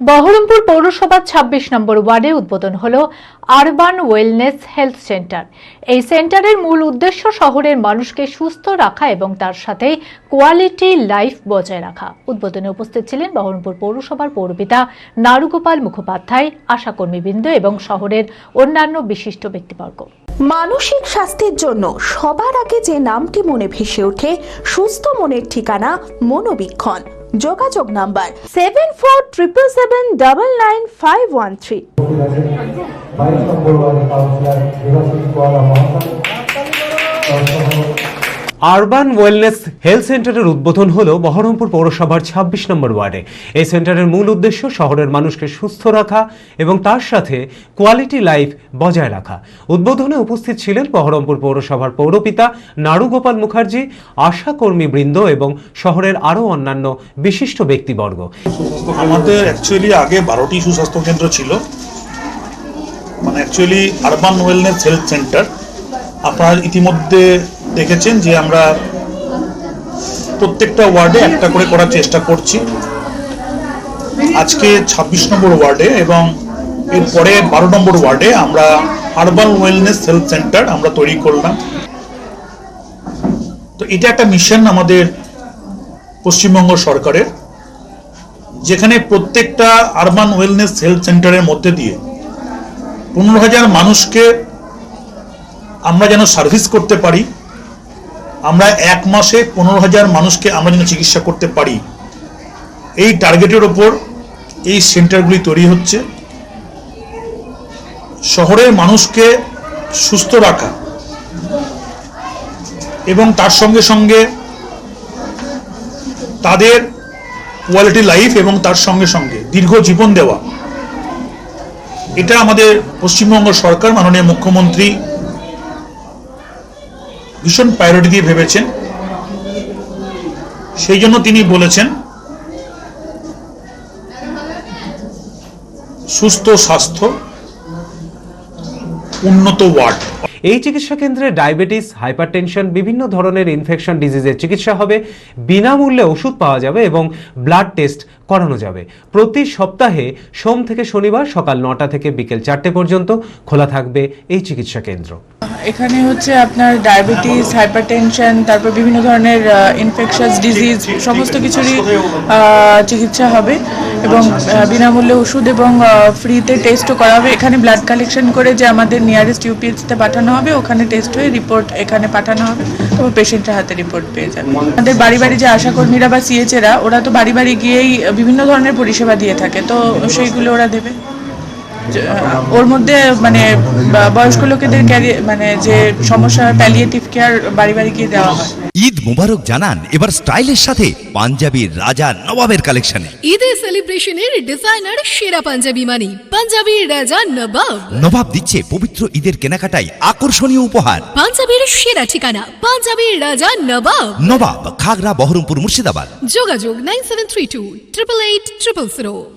বহরমপুর পৌরসভার ২৬ নম্বর ওয়ার্ডে উদ্বোধন হলো আরবান ওয়েলনেস হেলথ সেন্টার। এই সেন্টারের মূল উদ্দেশ্য শহরের মানুষকে সুস্থ রাখা এবং তার সাথে কোয়ালিটি লাইফ বজায় রাখা। উদ্বোধনে উপস্থিত ছিলেন বহরমপুর পৌরসভার পৌরপিতা নারুগোপাল মুখোপাধ্যায়, আশাকর্মীবৃন্দ এবং শহরের অন্যান্য বিশিষ্ট ব্যক্তিবর্গ। মানসিক স্বাস্থ্যের জন্য সবার আগে যে নামটি মনে ভেসে ওঠে, সুস্থ মনের ঠিকানা মনোবীক্ষণ। যোগাযোগ নাম্বার 7477799513। আরবান ওয়েলনেস হেলথ সেন্টারের উদ্বোধন হলো বহরমপুর পৌরসভার ২৬ নম্বর ওয়ার্ডে। এই সেন্টারের মূল উদ্দেশ্য শহরের মানুষকে সুস্থ রাখা এবং তার সাথে কোয়ালিটি লাইফ বজায় রাখা। উদ্বোধনে উপস্থিত ছিলেন বহরমপুর পৌরসভার পৌরপিতা নারুগোপাল মুখার্জি, আশাকর্মীবৃন্দ এবং শহরের আরও অন্যান্য বিশিষ্ট ব্যক্তিবর্গ। আমাদের অ্যাকচুয়ালি আগে 12টি সুস্বাস্থ্য কেন্দ্র ছিল, মানে actually urban wellness health centre. আপনারা ইতিমধ্যে দেখেছেন যে আমরা প্রত্যেকটা ওয়ার্ডে একটা করে করার চেষ্টা করছি। আজকে ২৬ নম্বর ওয়ার্ডে এবং এরপরে 12 নম্বর ওয়ার্ডে আমরা আরবান ওয়েলনেস হেলথ সেন্টার আমরা তৈরি করলাম। তো এটা একটা মিশন আমাদের পশ্চিমবঙ্গ সরকারের, যেখানে প্রত্যেকটা আরবান ওয়েলনেস হেলথ সেন্টারের মধ্যে দিয়ে ১৫,০০০ মানুষকে আমরা যেন সার্ভিস করতে পারি। আমরা এক মাসে ১৫,০০০ মানুষকে আমরা যেন চিকিৎসা করতে পারি, এই টার্গেটের ওপর এই সেন্টারগুলি তৈরি হচ্ছে। শহরের মানুষকে সুস্থ রাখা এবং তার সঙ্গে সঙ্গে তাদের কোয়ালিটি লাইফ এবং তার সঙ্গে সঙ্গে দীর্ঘ জীবন দেওয়া, এটা আমাদের পশ্চিমবঙ্গ সরকার মাননীয় মুখ্যমন্ত্রী ভীষণ প্রায়োরিটি দিয়ে ভেবেছেন। সেই জন্য তিনি বলেছেন সুস্থ স্বাস্থ্য, উন্নত ওয়ার্ড। এই চিকিৎসা কেন্দ্রে ডায়াবেটিস, হাইপারটেনশন, বিভিন্ন ধরনের ইনফেকশন ডিজিজের চিকিৎসা হবে। বিনামূল্যে ওষুধ পাওয়া যাবে এবং ব্লাড টেস্ট করানো যাবে। প্রতি সপ্তাহে সোম থেকে শনিবার সকাল ৯টা থেকে বিকেল ৪টে পর্যন্ত খোলা থাকবে এই চিকিৎসা কেন্দ্র। এখানে হচ্ছে আপনার ডায়াবেটিস, হাইপারটেনশন, তারপর বিভিন্ন ধরনের ইনফেকশাস ডিজিজ সমস্ত কিছুরই চিকিৎসা হবে এবং বিনামূল্যে ওষুধ এবং ফ্রিতে টেস্টও করা হবে। এখানে ব্লাড কালেকশন করে যে আমাদের নিয়ারেস্ট ইউপিএইচতে পাঠানো হবে, ওখানে টেস্ট হয়ে রিপোর্ট এখানে পাঠানো হবে, তো পেশেন্টের হাতে রিপোর্ট পেয়ে যাবে। আমাদের বাড়ি বাড়ি যে আশাকর্মীরা বা সিএচএরা, ওরা তো বাড়ি বাড়ি গিয়েই বিভিন্ন ধরনের পরিষেবা দিয়ে থাকে, তো সেইগুলো ওরা দেবে। ওর মধ্যে মানে বয়স্ক লোকেদের মানে যে সমস্যা, প্যালিয়েটিভ কেয়ার বাড়ি বাড়ি গিয়ে দেওয়া হয়। ঈদ মুবারক জানান এবার স্টাইলের সাথে পাঞ্জাবির রাজা নবাবের কালেকশনে। ঈদের সেলিব্রেশনের ডিজাইনার সেরা পাঞ্জাবি মানে পাঞ্জাবির রাজা নবাব। নবাব দিচ্ছে পবিত্র ঈদের কেনাকাটায় আকর্ষণীয় উপহার। পাঞ্জাবির সেরা ঠিকানা পাঞ্জাবির রাজা নবাব। নবাব, খাগড়া, বহরমপুর, মুর্শিদাবাদ। যোগাযোগ 9732 888 000।